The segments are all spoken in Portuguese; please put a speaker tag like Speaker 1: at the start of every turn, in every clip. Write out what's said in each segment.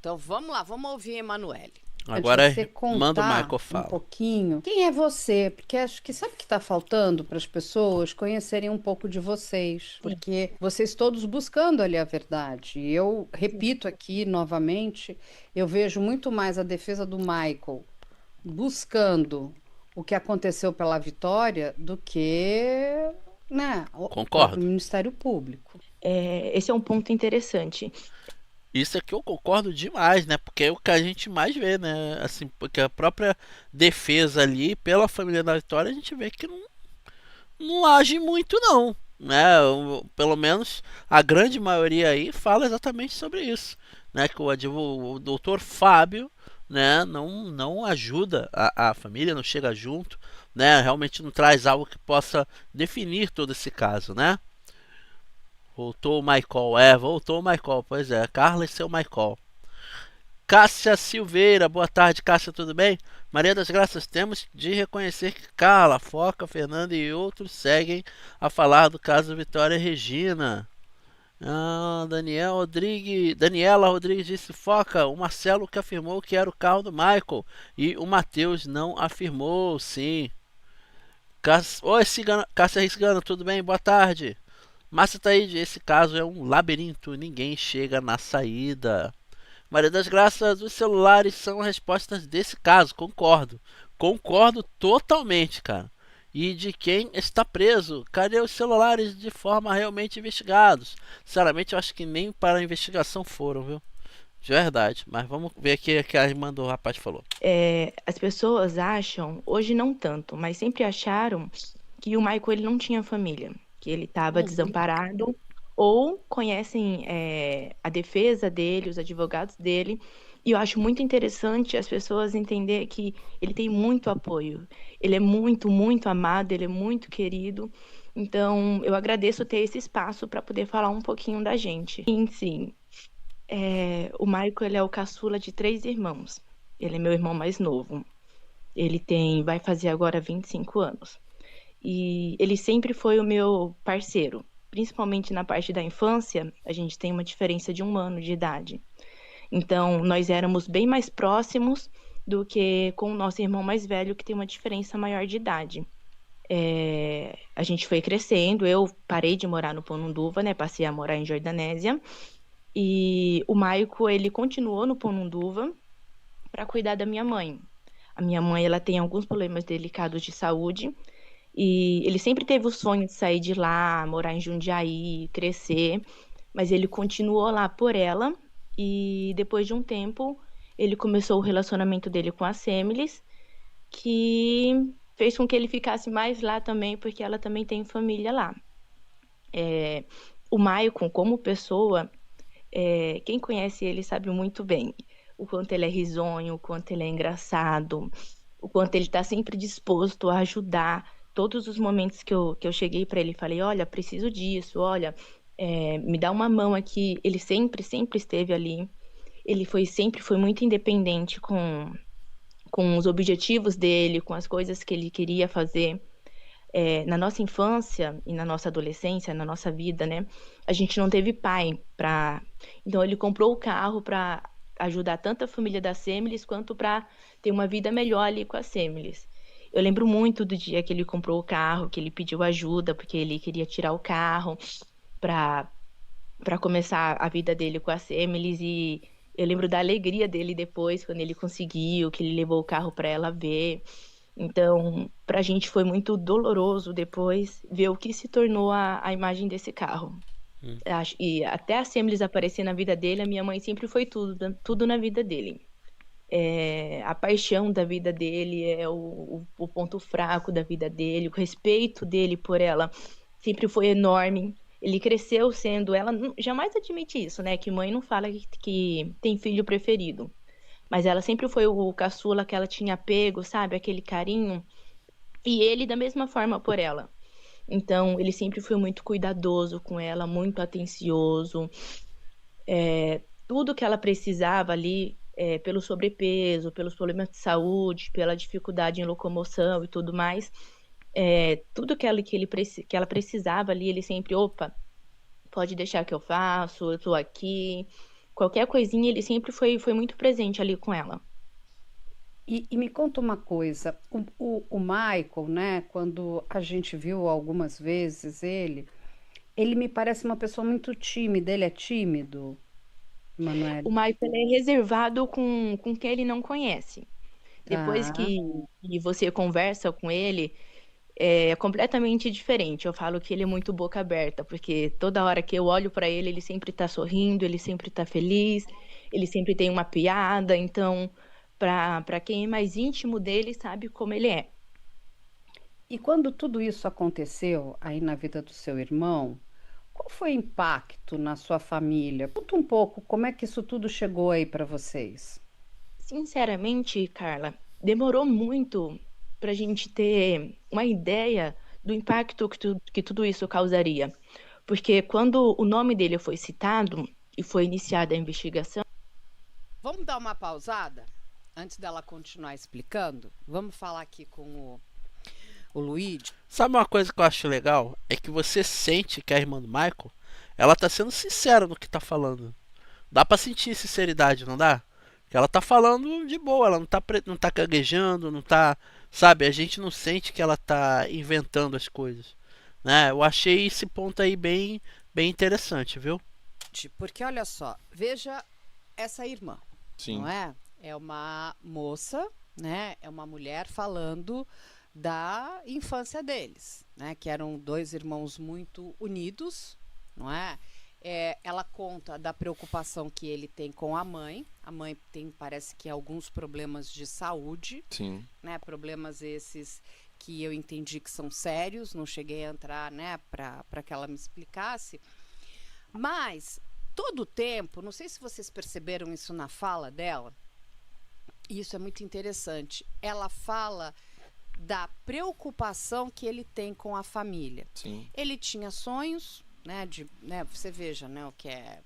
Speaker 1: Então vamos lá, vamos ouvir a Emanuele.
Speaker 2: De
Speaker 1: Agora
Speaker 2: você
Speaker 1: manda o
Speaker 2: contar
Speaker 1: Michael
Speaker 2: um
Speaker 1: fala.
Speaker 2: pouquinho quem é você, porque acho que sabe o que está faltando para as pessoas conhecerem um pouco de vocês,
Speaker 3: Sim,
Speaker 2: porque vocês todos buscando ali a verdade. E eu
Speaker 3: sim.
Speaker 2: repito aqui novamente, eu vejo muito mais a defesa do Michael buscando o que aconteceu pela Vitória do que, né, o próprio
Speaker 1: Concordo.
Speaker 2: Ministério Público.
Speaker 3: Esse é um ponto interessante.
Speaker 1: Isso aqui eu concordo demais, né? Porque é o que a gente mais vê, né? Assim, porque a própria defesa ali pela família da Vitória, a gente vê que não age muito não, né? Pelo menos a grande maioria aí fala exatamente sobre isso, né? Que o doutor Fábio, né? Não ajuda a família, não chega junto, né? Realmente não traz algo que possa definir todo esse caso, né? Voltou o Michael, voltou o Michael, pois é, Carla e seu Michael. Cássia Silveira, boa tarde, Cássia, tudo bem? Maria das Graças, temos de reconhecer que Carla, Foca, Fernanda e outros seguem a falar do caso Vitória Regina. Daniela Rodrigues disse: Foca, o Marcelo que afirmou que era o carro do Michael e o Matheus não afirmou, sim. Oi, Cássia Cigana, tudo bem? Boa tarde. Márcia Taíde, esse caso é um labirinto, ninguém chega na saída. Maria das Graças, os celulares são respostas desse caso, concordo. Concordo totalmente, cara. E de quem está preso? Cadê os celulares de forma realmente investigados? Sinceramente, eu acho que nem para a investigação foram, viu? De verdade. Mas vamos ver aqui o que a irmã do rapaz falou.
Speaker 3: As pessoas acham, hoje não tanto, mas sempre acharam que o Michael ele não tinha família, que ele estava
Speaker 2: Uhum.
Speaker 3: desamparado, ou conhecem a defesa dele, os advogados dele. E eu acho muito interessante as pessoas entender que ele tem muito apoio. Ele é muito, muito amado, ele é muito querido. Então, eu agradeço ter esse espaço para poder falar um pouquinho da gente. Sim, sim. O Michael, ele é o caçula de 3 irmãos. Ele é meu irmão mais novo. Vai fazer agora 25 anos. E ele sempre foi o meu parceiro. Principalmente na parte da infância, a gente tem uma diferença de 1 ano de idade. Então, nós éramos bem mais próximos do que com o nosso irmão mais velho, que tem uma diferença maior de idade. A gente foi crescendo, eu parei de morar no Ponunduva, né? Passei a morar em Jordanésia. E o Maico, ele continuou no Ponunduva para cuidar da minha mãe. A minha mãe, ela tem alguns problemas delicados de saúde e ele sempre teve o sonho de sair de lá, morar em Jundiaí, crescer, mas ele continuou lá por ela e depois de um tempo ele começou o relacionamento dele com a Semilis, que fez com que ele ficasse mais lá também, porque ela também tem família lá. É, o Maicon, como pessoa, quem conhece ele sabe muito bem o quanto ele é risonho, o quanto ele é engraçado, o quanto ele está sempre disposto a ajudar. Todos os momentos que eu cheguei para ele e falei, olha, preciso disso, olha, me dá uma mão aqui. Ele sempre, sempre esteve ali. Ele sempre foi muito independente com os objetivos dele, com as coisas que ele queria fazer. Na nossa infância e na nossa adolescência, na nossa vida, né? A gente não teve pai para. Então, ele comprou o carro para ajudar tanto a família da Semilis quanto para ter uma vida melhor ali com a Semilis. Eu lembro muito do dia que ele comprou o carro, que ele pediu ajuda, porque ele queria tirar o carro para começar a vida dele com a Semilis. E eu lembro da alegria dele depois, quando ele conseguiu, que ele levou o carro para ela ver. Então, para a gente foi muito doloroso depois ver o que se tornou a imagem desse carro.
Speaker 1: Hum.
Speaker 3: E até a Semlis aparecer na vida dele, a minha mãe sempre foi tudo, tudo na vida dele. A paixão da vida dele, o ponto fraco da vida dele, o respeito dele por ela sempre foi enorme. Ele cresceu sendo, ela jamais admite isso, né? Que mãe não fala que tem filho preferido. Mas ela sempre foi o caçula que ela tinha apego, sabe? Aquele carinho. E ele da mesma forma por ela. Então, ele sempre foi muito cuidadoso com ela, muito atencioso. Tudo que ela precisava ali, pelo sobrepeso, pelos problemas de saúde, pela dificuldade em locomoção e tudo mais, tudo que ela precisava ali, ele sempre, opa, pode deixar que eu faço, eu tô aqui. Qualquer coisinha, ele sempre foi muito presente ali com ela.
Speaker 2: E me conta uma coisa, o Michael, né, quando a gente viu algumas vezes ele me parece uma pessoa muito tímida. Ele é tímido,
Speaker 3: O
Speaker 2: Emanuele?
Speaker 3: Michael é reservado com quem ele não conhece. Depois
Speaker 2: Tá.
Speaker 3: que você conversa com ele, é completamente diferente. Eu falo que ele é muito boca aberta, porque toda hora que eu olho para ele, ele sempre tá sorrindo, ele sempre tá feliz, ele sempre tem uma piada. Então, para quem é mais íntimo dele, sabe como ele é.
Speaker 2: E quando tudo isso aconteceu aí na vida do seu irmão, qual foi o impacto na sua família? Conta um pouco como é que isso tudo chegou aí para vocês.
Speaker 3: Sinceramente, Carla, demorou muito para a gente ter uma ideia do impacto que tudo isso causaria. Porque quando o nome dele foi citado e foi iniciada a investigação,
Speaker 2: Vamos dar uma pausada antes dela continuar explicando? Vamos falar aqui com o Luigi.
Speaker 1: Sabe uma coisa que eu acho legal? É que você sente que a irmã do Michael, ela tá sendo sincera no que tá falando. Dá pra sentir sinceridade, não dá? Que ela tá falando de boa, ela não tá gaguejando, não tá. Sabe, a gente não sente que ela tá inventando as coisas. Né? Eu achei esse ponto aí bem interessante, viu?
Speaker 2: Porque olha só, veja essa irmã, não
Speaker 4: Sim,
Speaker 2: é? É uma moça, né? É uma mulher falando da infância deles, né? Que eram dois irmãos muito unidos, não é? Ela conta da preocupação que ele tem com a mãe. A mãe tem, parece que, alguns problemas de saúde,
Speaker 4: sim,
Speaker 2: né? Problemas esses que eu entendi que são sérios. Não cheguei a entrar, né? Para que ela me explicasse. Mas todo o tempo, não sei se vocês perceberam isso na fala dela. E isso é muito interessante. Ela fala da preocupação que ele tem com a família.
Speaker 4: sim.
Speaker 2: Ele tinha sonhos, né, né, você veja, né, o que é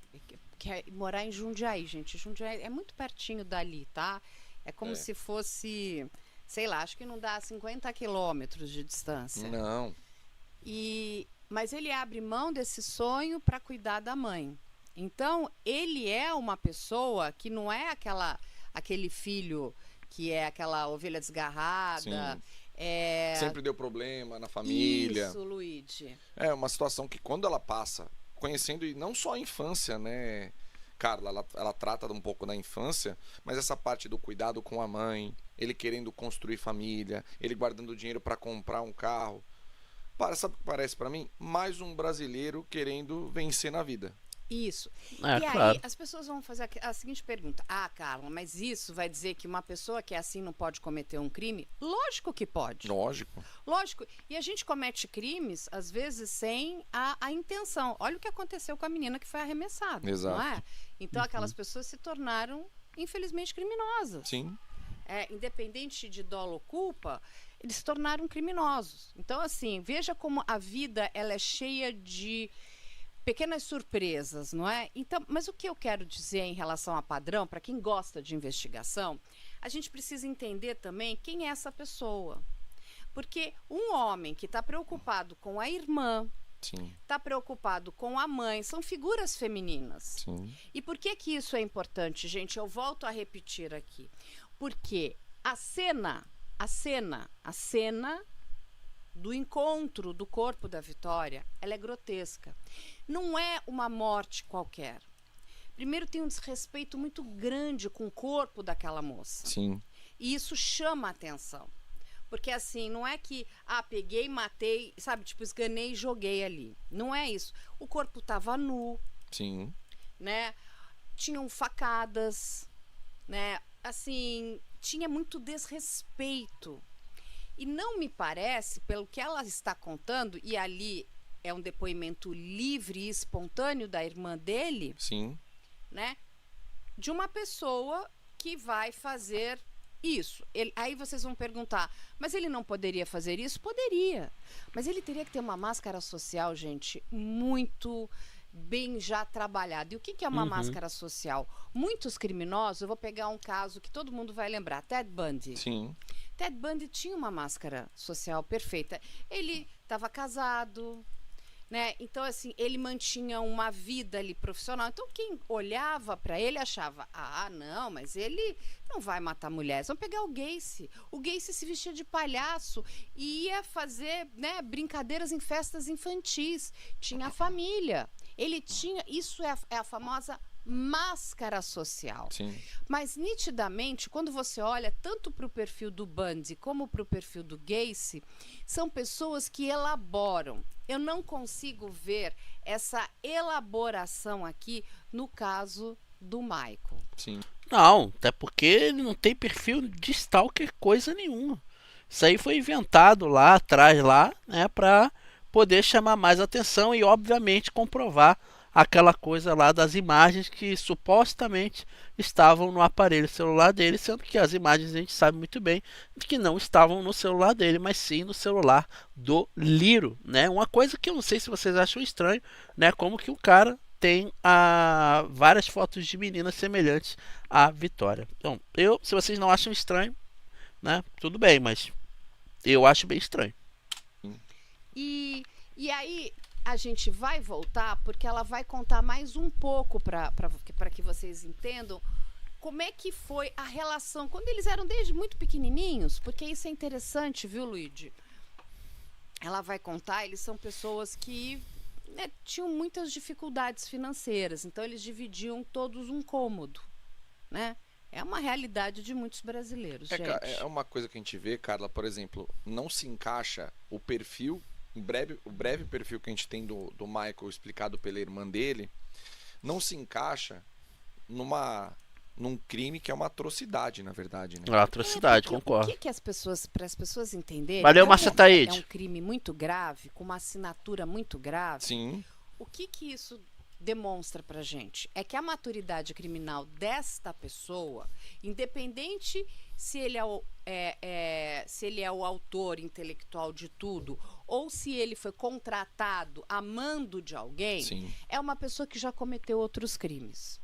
Speaker 2: morar em Jundiaí, gente. Jundiaí é muito pertinho dali, tá? É como
Speaker 4: É.
Speaker 2: se fosse, sei lá, acho que não dá 50 quilômetros de distância.
Speaker 4: Não,
Speaker 2: Mas ele abre mão desse sonho para cuidar da mãe. Então, ele é uma pessoa que não é aquele filho que é aquela ovelha desgarrada.
Speaker 4: sim.
Speaker 2: É...
Speaker 4: Sempre deu problema na família.
Speaker 2: Isso, Luigi.
Speaker 4: É uma situação que quando ela passa, conhecendo e não só a infância, né, Carla, ela trata um pouco da infância, mas essa parte do cuidado com a mãe, ele querendo construir família, ele guardando dinheiro para comprar um carro. Sabe o que parece para mim? Mais um brasileiro querendo vencer na vida.
Speaker 2: Isso.
Speaker 1: É,
Speaker 2: E aí,
Speaker 1: claro.
Speaker 2: as pessoas vão fazer a seguinte pergunta: ah, Carla, mas isso vai dizer que uma pessoa que é assim não pode cometer um crime? Lógico que pode.
Speaker 4: Lógico.
Speaker 2: Lógico. E a gente comete crimes, às vezes, sem a intenção. Olha o que aconteceu com a menina que foi arremessada.
Speaker 4: Exato.
Speaker 2: Não é? Então, aquelas pessoas se tornaram, infelizmente, criminosas.
Speaker 4: Sim,
Speaker 2: Independente de dolo ou culpa, eles se tornaram criminosos. Então, assim, veja como a vida ela é cheia de pequenas surpresas, não é? Então, mas o que eu quero dizer em relação a padrão, para quem gosta de investigação, a gente precisa entender também quem é essa pessoa. Porque um homem que está preocupado com a irmã,
Speaker 4: sim,
Speaker 2: está preocupado com a mãe, são figuras femininas.
Speaker 4: sim.
Speaker 2: E por que isso é importante, gente? Eu volto a repetir aqui. Porque a cena do encontro do corpo da Vitória, ela é grotesca. Não é uma morte qualquer. Primeiro, tem um desrespeito muito grande com o corpo daquela moça.
Speaker 4: Sim,
Speaker 2: E isso chama a atenção. Porque assim, não é que, peguei, matei, sabe, tipo, esganei e joguei ali. Não é isso. O corpo estava nu,
Speaker 4: sim.
Speaker 2: né? Tinham facadas, né? Assim, tinha muito desrespeito. E não me parece, pelo que ela está contando, e ali é um depoimento livre e espontâneo da irmã dele,
Speaker 4: Sim,
Speaker 2: né? De uma pessoa que vai fazer isso. Aí vocês vão perguntar, mas ele não poderia fazer isso? Poderia. Mas ele teria que ter uma máscara social, gente, muito bem já trabalhada. E o que é uma máscara social? Muitos criminosos, eu vou pegar um caso que todo mundo vai lembrar, Ted Bundy.
Speaker 4: sim,
Speaker 2: Ted Bundy tinha uma máscara social perfeita. Ele estava casado, né? Então, assim, ele mantinha uma vida ali profissional. Então, quem olhava para ele achava: ah, não, mas ele não vai matar mulheres. Vamos pegar o Gacy. O Gacy se vestia de palhaço e ia fazer, né, brincadeiras em festas infantis. Tinha a família. Ele tinha. Isso é a famosa máscara social.
Speaker 4: Sim.
Speaker 2: Mas, nitidamente, quando você olha tanto para o perfil do Bundy como para o perfil do Gacy, são pessoas que elaboram. Eu não consigo ver essa elaboração aqui no caso do Michael.
Speaker 4: Sim.
Speaker 1: Não, até porque ele não tem perfil de stalker coisa nenhuma. Isso aí foi inventado lá atrás, lá, né, para poder chamar mais atenção e, obviamente, comprovar aquela coisa lá das imagens que supostamente estavam no aparelho celular dele, sendo que as imagens a gente sabe muito bem que não estavam no celular dele, mas sim no celular do Liro, né? Uma coisa que eu não sei se vocês acham estranho, né? Como que o cara tem várias fotos de meninas semelhantes à Vitória. Então, se vocês não acham estranho, né? Tudo bem, mas eu acho bem estranho.
Speaker 2: E aí a gente vai voltar porque ela vai contar mais um pouco para que vocês entendam como é que foi a relação quando eles eram desde muito pequenininhos, porque isso é interessante, viu, Luigi? Ela vai contar, eles são pessoas que, né, tinham muitas dificuldades financeiras, então eles dividiam todos um cômodo, né? É uma realidade de muitos brasileiros, gente.
Speaker 4: É uma coisa que a gente vê, Carla, por exemplo, não se encaixa o perfil, o breve perfil que a gente tem do Michael explicado pela irmã dele, não se encaixa num crime que é uma atrocidade, na verdade, né?
Speaker 1: Uma atrocidade, concordo.
Speaker 2: O que para as pessoas entenderem...
Speaker 1: Valeu, Márcia Taide.
Speaker 2: É um crime muito grave, com uma assinatura muito grave.
Speaker 4: Sim.
Speaker 2: O que isso demonstra pra gente? É que a maturidade criminal desta pessoa, independente se ele se ele é o autor intelectual de tudo ou se ele foi contratado a mando de alguém,
Speaker 4: Sim.
Speaker 2: é uma pessoa que já cometeu outros crimes.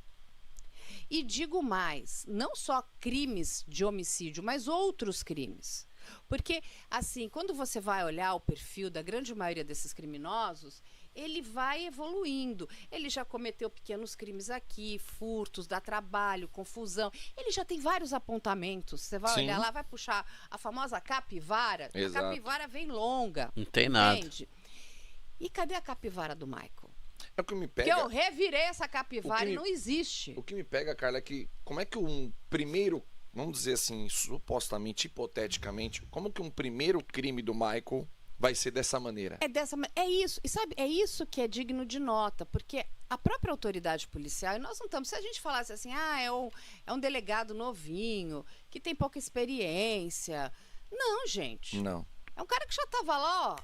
Speaker 2: E digo mais, não só crimes de homicídio, mas outros crimes. Porque, assim, quando você vai olhar o perfil da grande maioria desses criminosos, ele vai evoluindo. Ele já cometeu pequenos crimes aqui, furtos, dá trabalho, confusão. Ele já tem vários apontamentos. Você vai
Speaker 4: Sim.
Speaker 2: olhar lá, vai puxar a famosa capivara.
Speaker 4: Exato.
Speaker 2: A capivara vem longa.
Speaker 1: Não tem nada.
Speaker 2: Entende? E cadê a capivara do Michael?
Speaker 4: É o que me
Speaker 2: Porque
Speaker 4: pega.
Speaker 2: eu revirei essa capivara e não existe.
Speaker 4: O que me pega, Carla, é que como é que um primeiro, vamos dizer assim, supostamente, hipoteticamente, como que um primeiro crime do Michael vai ser dessa maneira?
Speaker 2: É isso. E sabe, é isso que é digno de nota, porque a própria autoridade policial, e nós não estamos, se a gente falasse assim, é um delegado novinho, que tem pouca experiência. Não, gente.
Speaker 4: Não.
Speaker 2: É um cara que já estava lá, ó,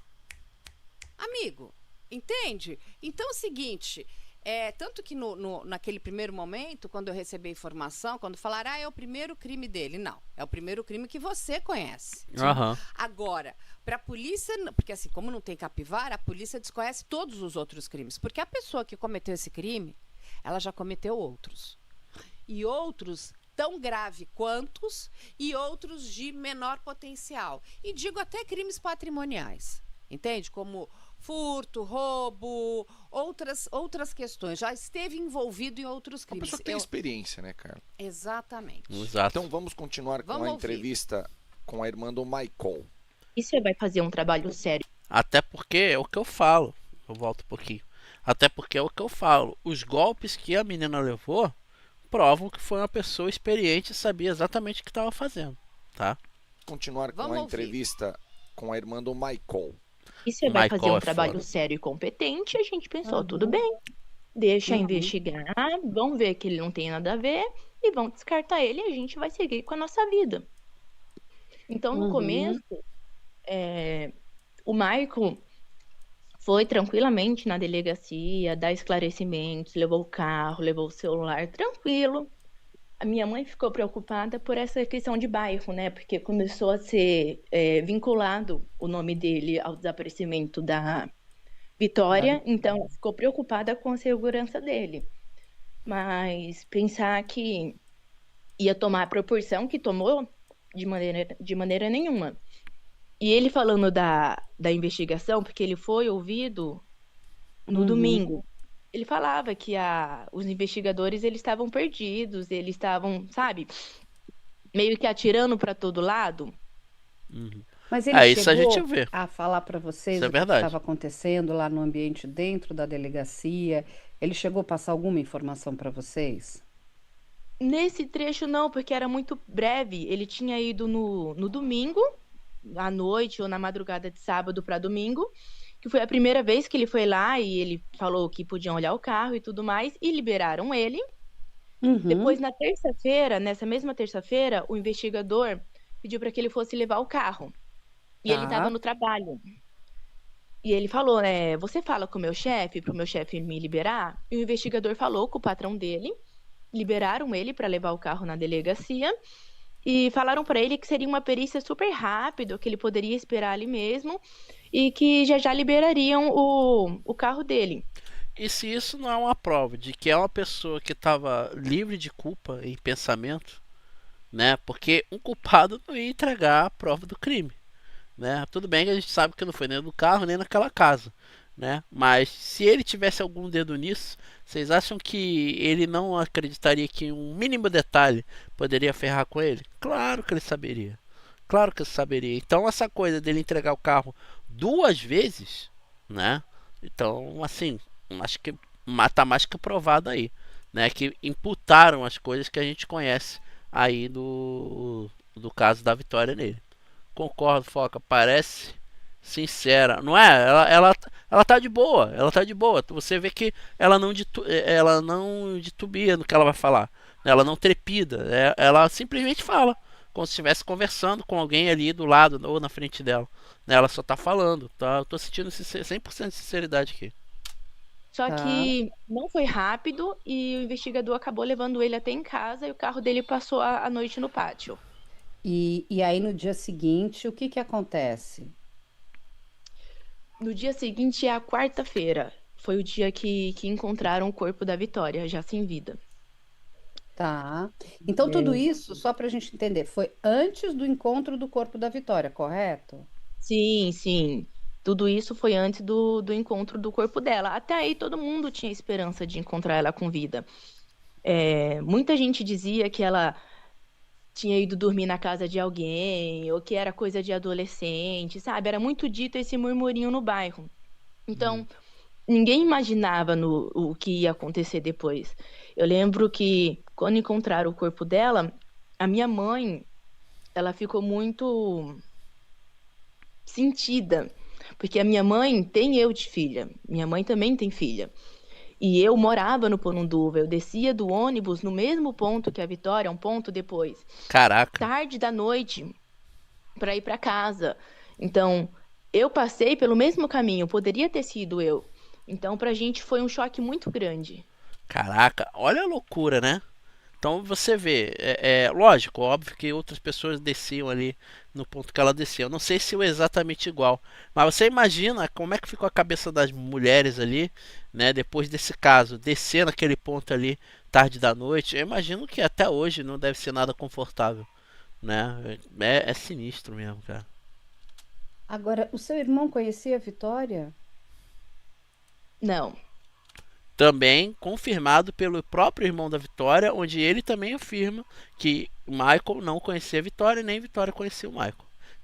Speaker 2: amigo, entende? Então é o seguinte, tanto que naquele primeiro momento, quando eu recebi a informação, quando falaram, é o primeiro crime dele. Não, é o primeiro crime que você conhece.
Speaker 1: Aham.
Speaker 2: Agora, para a polícia, porque assim, como não tem capivara, a polícia desconhece todos os outros crimes. Porque a pessoa que cometeu esse crime, ela já cometeu outros. E outros tão grave quantos, e outros de menor potencial. E digo até crimes patrimoniais, entende? Como furto, roubo, outras questões. Já esteve envolvido em outros
Speaker 4: Uma
Speaker 2: crimes.
Speaker 4: pessoa que tem experiência, né, Carla?
Speaker 2: Exatamente.
Speaker 1: Exato.
Speaker 4: Então vamos continuar com
Speaker 2: Vamos
Speaker 4: a
Speaker 2: ouvir.
Speaker 4: entrevista com a irmã do Michael.
Speaker 3: E você vai fazer um trabalho sério?
Speaker 1: Até porque é o que eu falo. Eu volto um pouquinho. Até porque é o que eu falo. Os golpes que a menina levou provam que foi uma pessoa experiente e sabia exatamente o que estava fazendo, tá?
Speaker 4: Continuar com
Speaker 2: Vamos
Speaker 4: a
Speaker 2: ouvir.
Speaker 4: entrevista com a irmã do Michael.
Speaker 3: E você vai
Speaker 1: Michael
Speaker 3: fazer um
Speaker 1: é
Speaker 3: trabalho
Speaker 1: foda.
Speaker 3: sério e competente? A gente pensou, tudo bem. Deixa investigar, vão ver que ele não tem nada a ver e vão descartar ele e a gente vai seguir com a nossa vida. Então, no começo, o Michael foi tranquilamente na delegacia, dar esclarecimentos, levou o carro, levou o celular, tranquilo. A minha mãe ficou preocupada por essa questão de bairro, né? Porque começou a ser vinculado o nome dele ao desaparecimento da Vitória, então ela ficou preocupada com a segurança dele. Mas pensar que ia tomar a proporção que tomou, de maneira nenhuma. E ele falando da investigação, porque ele foi ouvido no
Speaker 2: Uhum.
Speaker 3: domingo. Ele falava que os investigadores eles estavam perdidos, eles estavam, sabe, meio que atirando para todo lado.
Speaker 1: Uhum.
Speaker 2: Mas ele
Speaker 1: É, isso a gente
Speaker 2: chegou
Speaker 1: vê.
Speaker 2: a falar para
Speaker 1: Isso
Speaker 2: vocês
Speaker 1: é
Speaker 2: o que estava
Speaker 1: verdade.
Speaker 2: acontecendo lá no ambiente dentro da delegacia? Ele chegou a passar alguma informação para vocês?
Speaker 3: Nesse trecho não, porque era muito breve. Ele tinha ido no domingo, à noite ou na madrugada de sábado para domingo, que foi a primeira vez que ele foi lá e ele falou que podiam olhar o carro e tudo mais, e liberaram ele. Depois,
Speaker 2: Uhum.
Speaker 3: na terça-feira, nessa mesma terça-feira, o investigador pediu para que ele fosse levar o carro. E ele estava
Speaker 2: Tá.
Speaker 3: no trabalho. E ele falou, você fala com o meu chefe, para o meu chefe me liberar? E o investigador falou com o patrão dele, liberaram ele para levar o carro na delegacia e falaram para ele que seria uma perícia super rápido, que ele poderia esperar ali mesmo e que já já liberariam o carro dele.
Speaker 1: E se isso não é uma prova de que é uma pessoa que estava livre de culpa em pensamento, né? Porque um culpado não ia entregar a prova do crime, né? Tudo bem que a gente sabe que não foi nem no carro nem naquela casa, né? Mas se ele tivesse algum dedo nisso, vocês acham que ele não acreditaria que um mínimo detalhe poderia ferrar com ele? Claro que ele saberia. Claro que ele saberia. Então essa coisa dele entregar o carro duas vezes, né? Então, assim, acho que tá mais que provado aí, né? Que imputaram as coisas que a gente conhece aí do caso da vitória nele. Concordo, Foca. Parece sincera. Não é? Ela tá de boa. Ela tá de boa. Você vê que ela não titubia no que ela vai falar. Ela não trepida. Ela simplesmente fala. Como se estivesse conversando com alguém ali do lado ou na frente dela. Ela só tá falando. Tá? Eu tô sentindo 100% de sinceridade aqui.
Speaker 3: Só
Speaker 2: Tá.
Speaker 3: que não foi rápido e o investigador acabou levando ele até em casa e o carro dele passou a noite no pátio.
Speaker 2: E aí no dia seguinte, o que que acontece?
Speaker 3: No dia seguinte é a quarta-feira. Foi o dia que encontraram o corpo da Vitória, já sem vida.
Speaker 2: Tá. Então tudo
Speaker 3: É.
Speaker 2: isso, só para a gente entender, foi antes do encontro do corpo da Vitória, correto?
Speaker 3: Sim, sim. Tudo isso foi antes do encontro do corpo dela. Até aí todo mundo tinha esperança de encontrar ela com vida. Muita gente dizia que ela tinha ido dormir na casa de alguém, ou que era coisa de adolescente, sabe? Era muito dito esse murmurinho no bairro. Então, ninguém imaginava o que ia acontecer depois. Eu lembro que quando encontraram o corpo dela, a minha mãe, ela ficou muito sentida, porque a minha mãe tem eu de filha, minha mãe também tem filha. E eu morava no Porunduva, eu descia do ônibus no mesmo ponto que a Vitória, um ponto depois,
Speaker 1: Caraca.
Speaker 3: tarde da noite, para ir para casa. Então, eu passei pelo mesmo caminho, poderia ter sido eu. Então, pra gente foi um choque muito grande.
Speaker 1: Caraca. Olha a loucura, né? Então você vê, lógico, óbvio que outras pessoas desciam ali no ponto que ela descia. Eu não sei se é exatamente igual, mas você imagina como é que ficou a cabeça das mulheres ali, né? Depois desse caso, descer naquele ponto ali tarde da noite. Eu imagino que até hoje não deve ser nada confortável, né? É sinistro mesmo, cara.
Speaker 2: Agora, o seu irmão conhecia a Vitória?
Speaker 3: Não,
Speaker 1: Também confirmado pelo próprio irmão da Vitória, onde ele também afirma que Michael não conhecia a Vitória nem Vitória conhecia o Michael.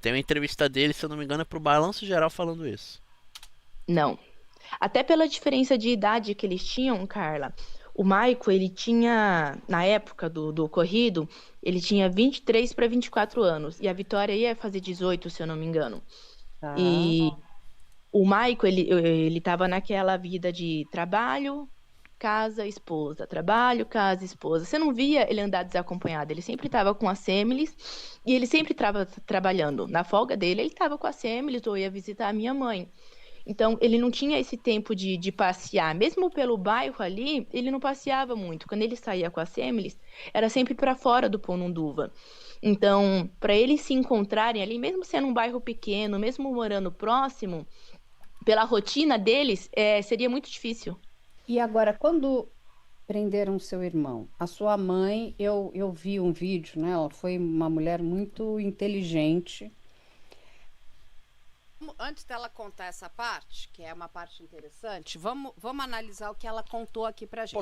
Speaker 1: Tem uma entrevista dele, se eu não me engano, é pro Balanço Geral falando isso.
Speaker 3: não. Até pela diferença de idade que eles tinham, Carla. O Maico, ele tinha, na época do ocorrido, ele tinha 23 para 24 anos. E a Vitória ia fazer 18, se eu não me engano.
Speaker 2: Tá.
Speaker 3: E o Maico, ele estava naquela vida de trabalho, casa, esposa. Trabalho, casa, esposa. Você não via ele andar desacompanhado. Ele sempre estava com a Semilis e ele sempre estava trabalhando. Na folga dele, ele estava com a Semilis ou ia visitar a minha mãe. Então, ele não tinha esse tempo de passear. Mesmo pelo bairro ali, ele não passeava muito. Quando ele saía com a Semilis, era sempre para fora do Ponunduva. Então, para eles se encontrarem ali, mesmo sendo um bairro pequeno, mesmo morando próximo, pela rotina deles, seria muito difícil.
Speaker 2: E agora, quando prenderam seu irmão, a sua mãe, eu vi um vídeo, né? Ela foi uma mulher muito inteligente. Antes dela contar essa parte, que é uma parte interessante, vamos analisar o que ela contou aqui pra gente.